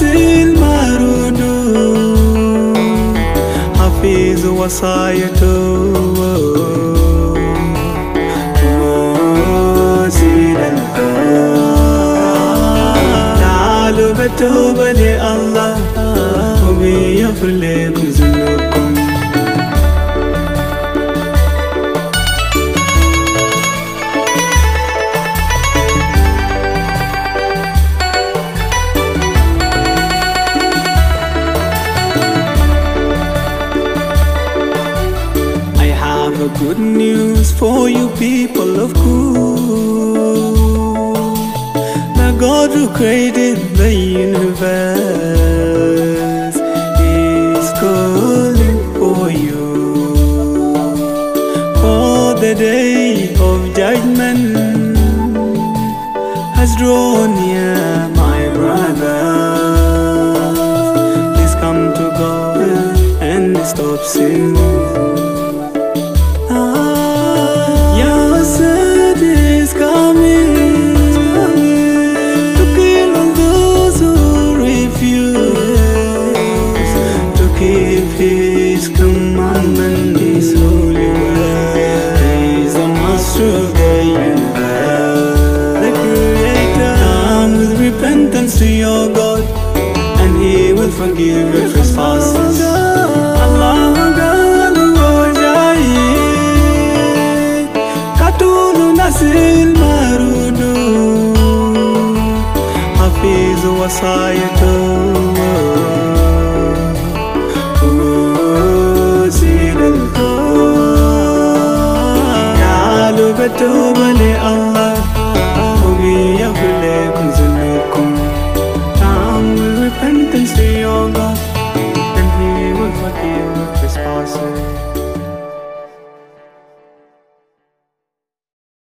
المارود حفيظ وصايته تعالوا بالتوبة لله وبيغفر لكم ذنوبكم. Good news for you people of Cool. The God who created the universe is calling for you, for the day of judgment has drawn near, my brothers. Please come to God and stop sin. His commandment is holy word. He is the master of the universe, the creator. Come with repentance to your God, and He will forgive your trespasses. Allah katulu nasil marudu hafiz wasayatu do